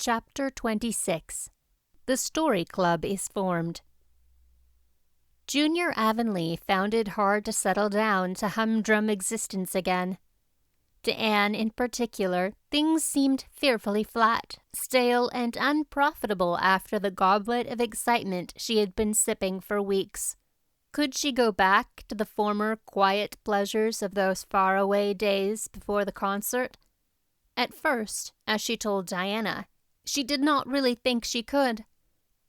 Chapter 26. The Story Club is formed. Junior Avonlea found it hard to settle down to humdrum existence again. To Anne in particular, things seemed fearfully flat, stale, and unprofitable after the goblet of excitement she had been sipping for weeks. Could she go back to the former quiet pleasures of those faraway days before the concert? At first, as she told Diana, she did not really think she could.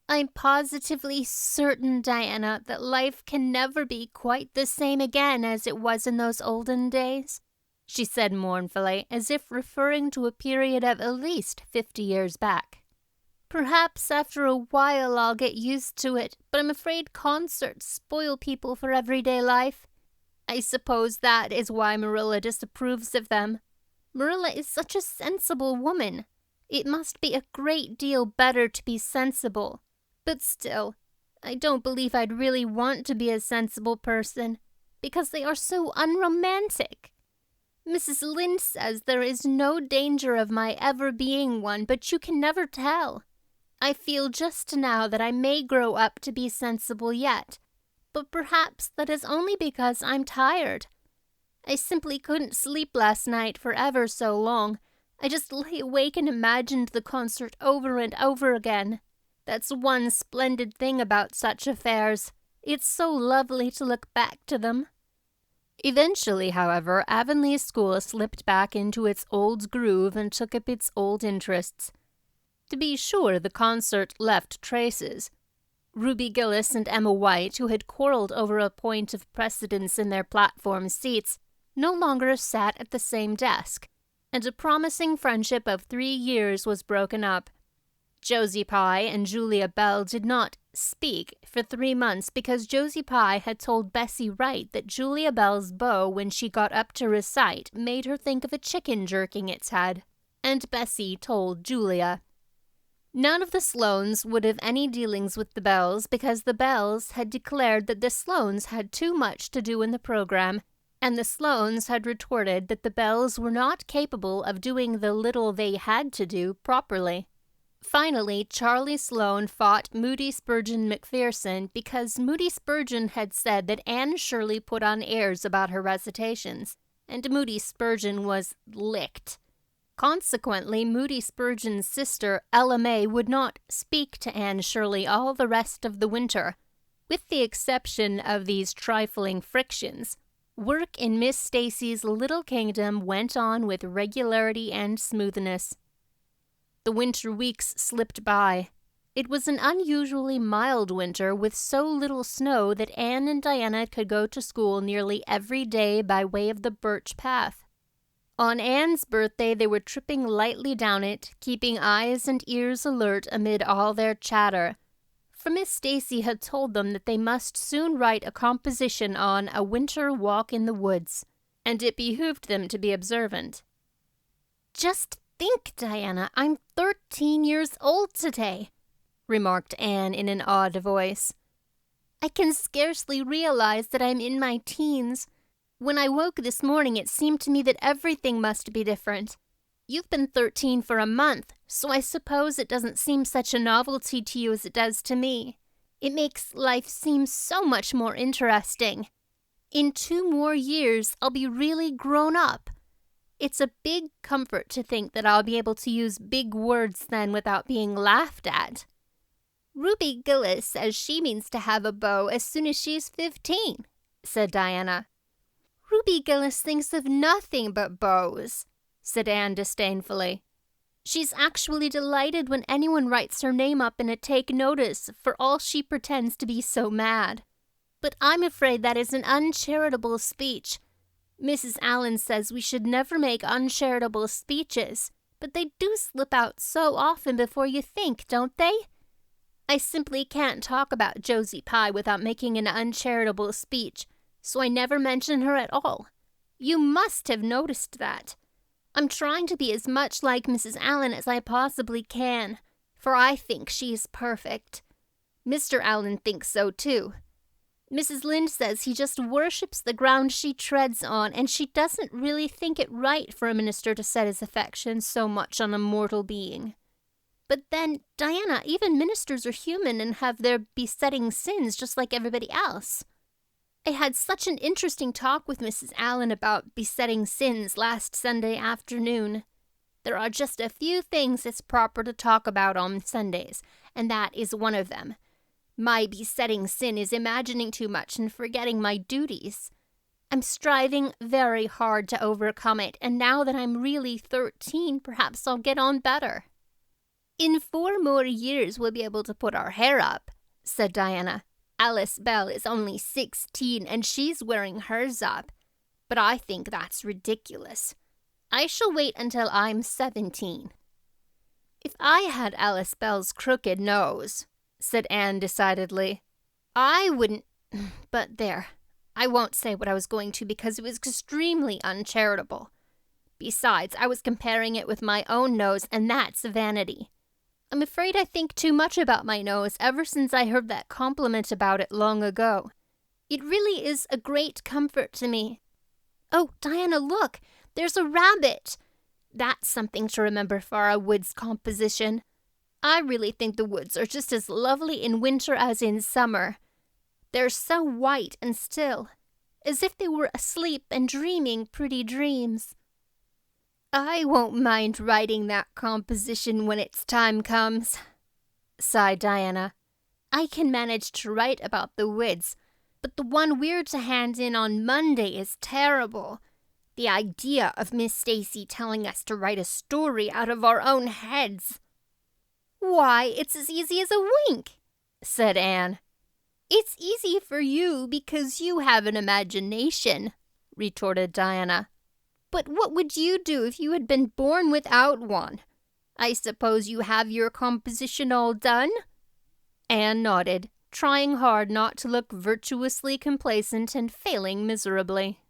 "I'm positively certain, Diana, that life can never be quite the same again as it was in those olden days," she said mournfully, as if referring to a period of at least 50 years back. "Perhaps after a while I'll get used to it, but I'm afraid concerts spoil people for everyday life. I suppose that is why Marilla disapproves of them. Marilla is such a sensible woman. It must be a great deal better to be sensible. But still, I don't believe I'd really want to be a sensible person, because they are so unromantic. Mrs. Lynde says there is no danger of my ever being one, but you can never tell. I feel just now that I may grow up to be sensible yet, but perhaps that is only because I'm tired. I simply couldn't sleep last night for ever so long. I just lay awake and imagined the concert over and over again. That's one splendid thing about such affairs. It's so lovely to look back to them." Eventually, however, Avonlea School slipped back into its old groove and took up its old interests. To be sure, the concert left traces. Ruby Gillis and Emma White, who had quarreled over a point of precedence in their platform seats, no longer sat at the same desk, and a promising friendship of 3 years was broken up. Josie Pye and Julia Bell did not speak for 3 months because Josie Pye had told Bessie Wright that Julia Bell's bow when she got up to recite made her think of a chicken jerking its head, and Bessie told Julia. None of the Sloanes would have any dealings with the Bells because the Bells had declared that the Sloanes had too much to do in the program, and the Sloanes had retorted that the Bells were not capable of doing the little they had to do properly. Finally, Charlie Sloane fought Moody Spurgeon McPherson because Moody Spurgeon had said that Anne Shirley put on airs about her recitations, and Moody Spurgeon was licked. Consequently, Moody Spurgeon's sister, Ella May, would not speak to Anne Shirley all the rest of the winter. With the exception of these trifling frictions, work in Miss Stacy's little kingdom went on with regularity and smoothness. The winter weeks slipped by. It was an unusually mild winter with so little snow that Anne and Diana could go to school nearly every day by way of the birch path. On Anne's birthday, they were tripping lightly down it, keeping eyes and ears alert amid all their chatter, for Miss Stacy had told them that they must soon write a composition on a winter walk in the woods, and it behooved them to be observant. "Just think, Diana, I'm 13 years old today," remarked Anne in an awed voice. "I can scarcely realize that I'm in my teens. When I woke this morning, it seemed to me that everything must be different. You've been 13 for a month, so I suppose it doesn't seem such a novelty to you as it does to me. It makes life seem so much more interesting. In 2 more years, I'll be really grown up. It's a big comfort to think that I'll be able to use big words then without being laughed at. Ruby Gillis says she means to have a beau as soon as she's 15, said Diana. Ruby Gillis thinks of nothing but beaux, said Anne disdainfully. She's actually delighted when anyone writes her name up in a take notice, for all she pretends to be so mad. But I'm afraid that is an uncharitable speech. Mrs. Allen says we should never make uncharitable speeches, but they do slip out so often before you think, don't they? I simply can't talk about Josie Pye without making an uncharitable speech, so I never mention her at all. You must have noticed that. I'm trying to be as much like Mrs. Allen as I possibly can, for I think she is perfect. Mr. Allen thinks so too. Mrs. Lynde says he just worships the ground she treads on, and she doesn't really think it right for a minister to set his affections so much on a mortal being. But then, Diana, even ministers are human and have their besetting sins just like everybody else. I had such an interesting talk with Mrs. Allen about besetting sins last Sunday afternoon. There are just a few things it's proper to talk about on Sundays, and that is one of them. My besetting sin is imagining too much and forgetting my duties. I'm striving very hard to overcome it, and now that I'm really 13, perhaps I'll get on better. In 4 more years, we'll be able to put our hair up, said Diana. Alice Bell is only 16, and she's wearing hers up. But I think that's ridiculous. I shall wait until I'm 17. If I had Alice Bell's crooked nose, said Anne decidedly, I wouldn't... But there, I won't say what I was going to because it was extremely uncharitable. Besides, I was comparing it with my own nose, and that's vanity. I'm afraid I think too much about my nose ever since I heard that compliment about it long ago. It really is a great comfort to me. Oh, Diana, look! There's a rabbit! That's something to remember for our woods composition. I really think the woods are just as lovely in winter as in summer. They're so white and still, as if they were asleep and dreaming pretty dreams. I won't mind writing that composition when its time comes, sighed Diana. I can manage to write about the woods, but the one we're to hand in on Monday is terrible. The idea of Miss Stacy telling us to write a story out of our own heads. Why, it's as easy as a wink, said Anne. It's easy for you because you have an imagination, retorted Diana. But what would you do if you had been born without one? I suppose you have your composition all done? Anne nodded, trying hard not to look virtuously complacent and failing miserably.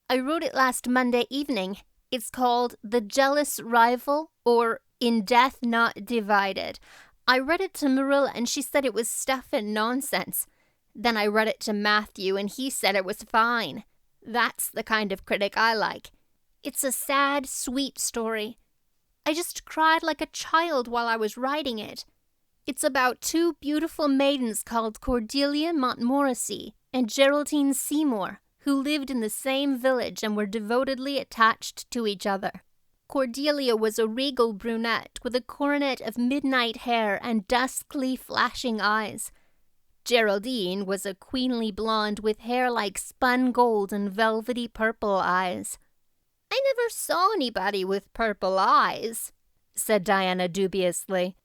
I wrote it last Monday evening. It's called The Jealous Rival, or In Death Not Divided. I read it to Marilla and she said it was stuff and nonsense. Then I read it to Matthew and he said it was fine. That's the kind of critic I like. It's a sad, sweet story. I just cried like a child while I was writing it. It's about 2 beautiful maidens called Cordelia Montmorency and Geraldine Seymour, who lived in the same village and were devotedly attached to each other. Cordelia was a regal brunette with a coronet of midnight hair and duskly flashing eyes. Geraldine was a queenly blonde with hair like spun gold and velvety purple eyes. I never saw anybody with purple eyes, said Diana dubiously.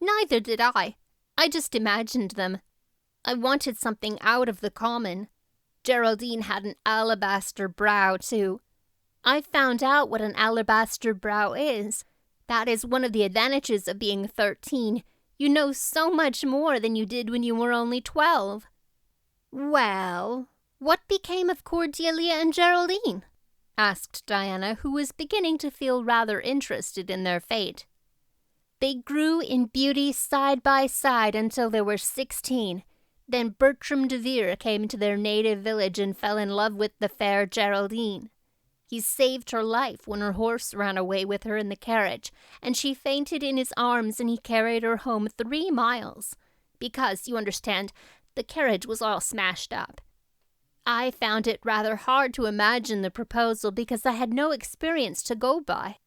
Neither did I. I just imagined them. I wanted something out of the common. Geraldine had an alabaster brow, too. I found out what an alabaster brow is. That is one of the advantages of being 13. You know so much more than you did when you were only 12. Well, what became of Cordelia and Geraldine? Asked Diana, who was beginning to feel rather interested in their fate. They grew in beauty side by side until they were 16. Then Bertram DeVere came to their native village and fell in love with the fair Geraldine. He saved her life when her horse ran away with her in the carriage, and she fainted in his arms and he carried her home 3 miles. Because, you understand, the carriage was all smashed up. I found it rather hard to imagine the proposal because I had no experience to go by.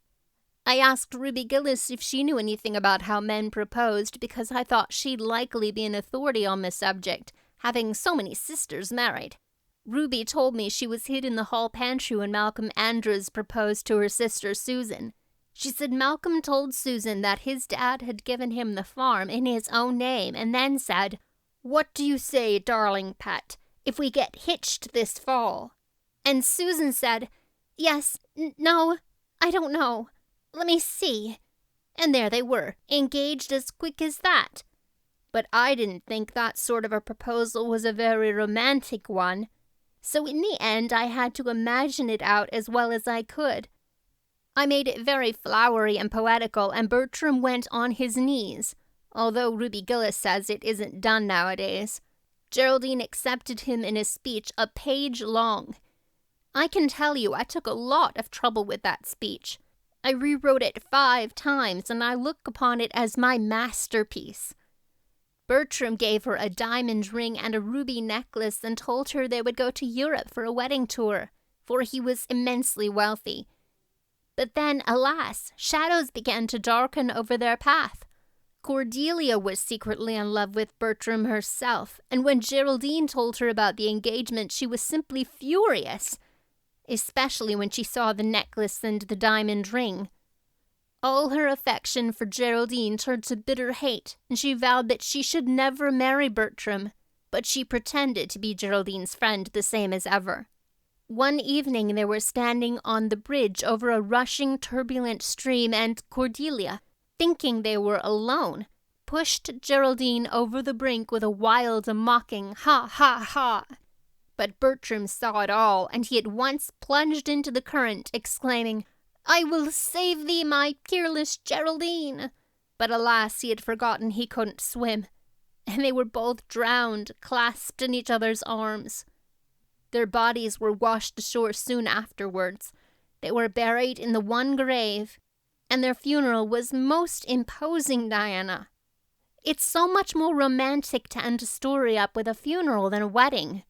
I asked Ruby Gillis if she knew anything about how men proposed because I thought she'd likely be an authority on the subject, having so many sisters married. Ruby told me she was hid in the hall pantry when Malcolm Andrews proposed to her sister Susan. She said Malcolm told Susan that his dad had given him the farm in his own name and then said, "What do you say, darling pet, if we get hitched this fall?" And Susan said, "Yes, no, I don't know. Let me see." And there they were, engaged as quick as that. But I didn't think that sort of a proposal was a very romantic one. So in the end, I had to imagine it out as well as I could. I made it very flowery and poetical, and Bertram went on his knees, although Ruby Gillis says it isn't done nowadays. Geraldine accepted him in a speech a page long. I can tell you I took a lot of trouble with that speech. I rewrote it 5 times, and I look upon it as my masterpiece. Bertram gave her a diamond ring and a ruby necklace and told her they would go to Europe for a wedding tour, for he was immensely wealthy. But then, alas, shadows began to darken over their path. Cordelia was secretly in love with Bertram herself, and when Geraldine told her about the engagement, she was simply furious, especially when she saw the necklace and the diamond ring. All her affection for Geraldine turned to bitter hate, and she vowed that she should never marry Bertram, but she pretended to be Geraldine's friend the same as ever. One evening they were standing on the bridge over a rushing, turbulent stream, and Cordelia, thinking they were alone, pushed Geraldine over the brink with a wild, mocking "ha, ha, ha." But Bertram saw it all, and he at once plunged into the current, exclaiming, "I will save thee, my peerless Geraldine!" But alas, he had forgotten he couldn't swim, and they were both drowned, clasped in each other's arms. Their bodies were washed ashore soon afterwards. They were buried in the one grave, and their funeral was most imposing, Diana. It's so much more romantic to end a story up with a funeral than a wedding.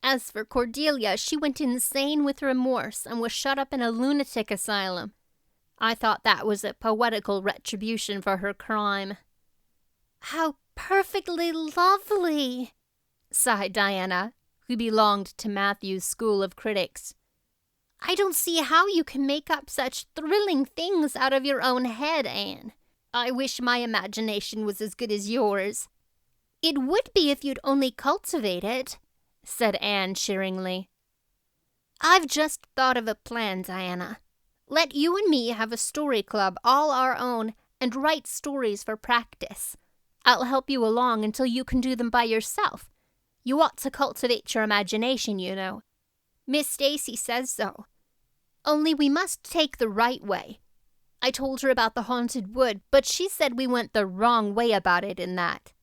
As for Cordelia, she went insane with remorse and was shut up in a lunatic asylum. I thought that was a poetical retribution for her crime. "How perfectly lovely," sighed Diana, who belonged to Matthew's school of critics. "I don't see how you can make up such thrilling things out of your own head, Anne. I wish my imagination was as good as yours." "It would be if you'd only cultivate it," said Anne cheeringly. "I've just thought of a plan, Diana. Let you and me have a story club all our own and write stories for practice. I'll help you along until you can do them by yourself. You ought to cultivate your imagination, you know. Miss Stacy says so. Only we must take the right way. I told her about the haunted wood, but she said we went the wrong way about it in that."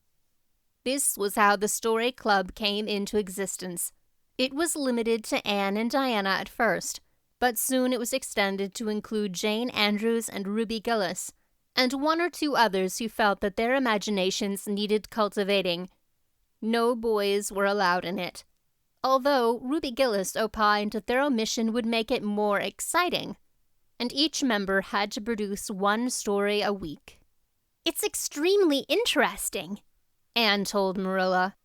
This was how the story club came into existence. It was limited to Anne and Diana at first, but soon it was extended to include Jane Andrews and Ruby Gillis, and 1 or 2 others who felt that their imaginations needed cultivating. No boys were allowed in it, although Ruby Gillis opined that their omission would make it more exciting, and each member had to produce 1 story a week. "It's extremely interesting," Anne told Marilla.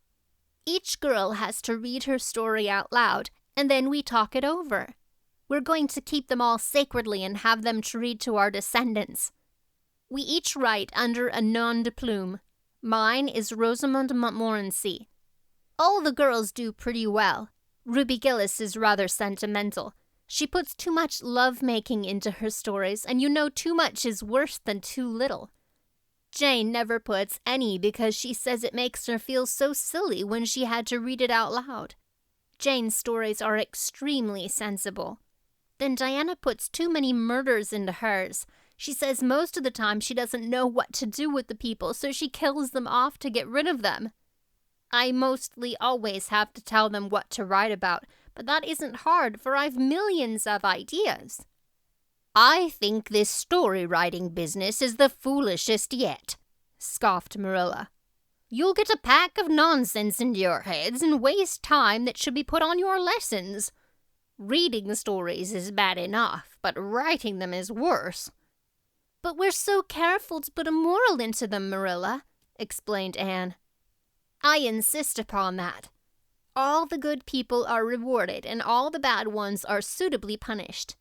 "Each girl has to read her story out loud, and then we talk it over. We're going to keep them all sacredly and have them to read to our descendants. We each write under a nom de plume. Mine is Rosamond Montmorency. All the girls do pretty well. Ruby Gillis is rather sentimental. She puts too much love-making into her stories, and you know too much is worse than too little. Jane never puts any because she says it makes her feel so silly when she had to read it out loud. Jane's stories are extremely sensible. Then Diana puts too many murders into hers. She says most of the time she doesn't know what to do with the people, so she kills them off to get rid of them. I mostly always have to tell them what to write about, but that isn't hard, for I've millions of ideas." "I think this story-writing business is the foolishest yet," scoffed Marilla. "You'll get a pack of nonsense into your heads and waste time that should be put on your lessons. Reading stories is bad enough, but writing them is worse." "But we're so careful to put a moral into them, Marilla," explained Anne. "I insist upon that. All the good people are rewarded and all the bad ones are suitably punished.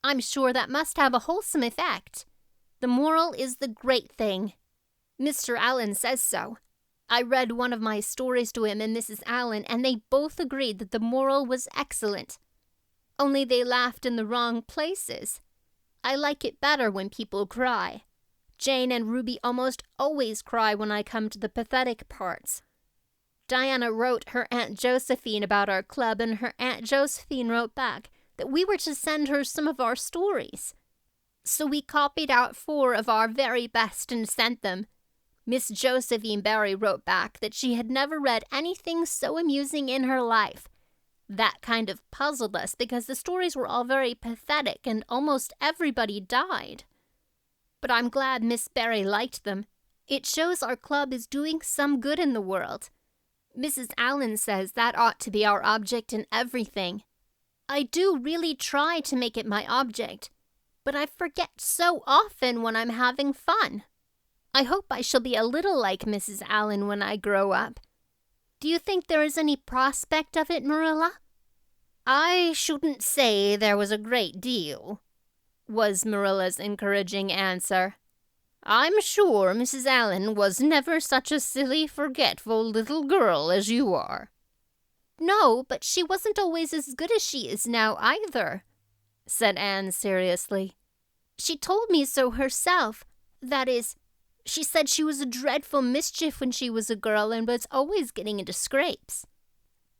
I'm sure that must have a wholesome effect. The moral is the great thing. Mr. Allen says so. I read one of my stories to him and Mrs. Allen, and they both agreed that the moral was excellent. Only they laughed in the wrong places. I like it better when people cry. Jane and Ruby almost always cry when I come to the pathetic parts. Diana wrote her Aunt Josephine about our club, and her Aunt Josephine wrote back that we were to send her some of our stories. So we copied out 4 of our very best and sent them. Miss Josephine Barry wrote back that she had never read anything so amusing in her life. That kind of puzzled us because the stories were all very pathetic and almost everybody died. But I'm glad Miss Barry liked them. It shows our club is doing some good in the world. Mrs. Allen says that ought to be our object in everything. I do really try to make it my object, but I forget so often when I'm having fun. I hope I shall be a little like Mrs. Allen when I grow up. Do you think there is any prospect of it, Marilla? I shouldn't say there was a great deal, was Marilla's encouraging answer. I'm sure Mrs. Allen was never such a silly, forgetful little girl as you are. No, but she wasn't always as good as she is now either, said Anne seriously. She told me so herself. That is, she said she was a dreadful mischief when she was a girl and was always getting into scrapes.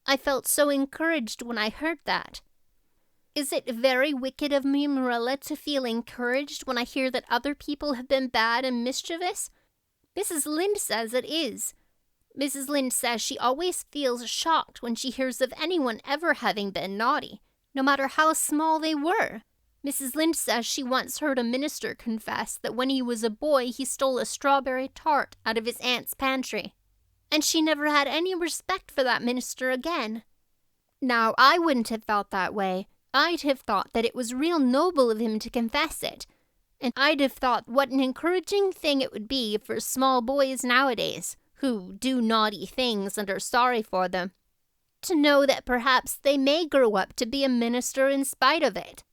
I felt so encouraged when I heard that. Is it very wicked of me, Marilla, to feel encouraged when I hear that other people have been bad and mischievous? Mrs. Lynde says it is. Mrs. Lynde says she always feels shocked when she hears of anyone ever having been naughty, no matter how small they were. Mrs. Lynde says she once heard a minister confess that when he was a boy he stole a strawberry tart out of his aunt's pantry, and she never had any respect for that minister again. Now, I wouldn't have felt that way. I'd have thought that it was real noble of him to confess it, and I'd have thought what an encouraging thing it would be for small boys nowadays, who do naughty things and are sorry for them, to know that perhaps they may grow up to be a minister in spite of it.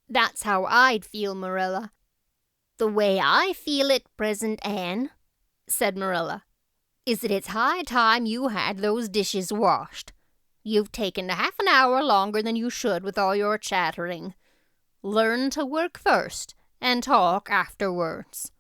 That's how I'd feel, Marilla. The way I feel at present, Anne, said Marilla, is that it's high time you had those dishes washed. You've taken half an hour longer than you should with all your chattering. Learn to work first and talk afterwards.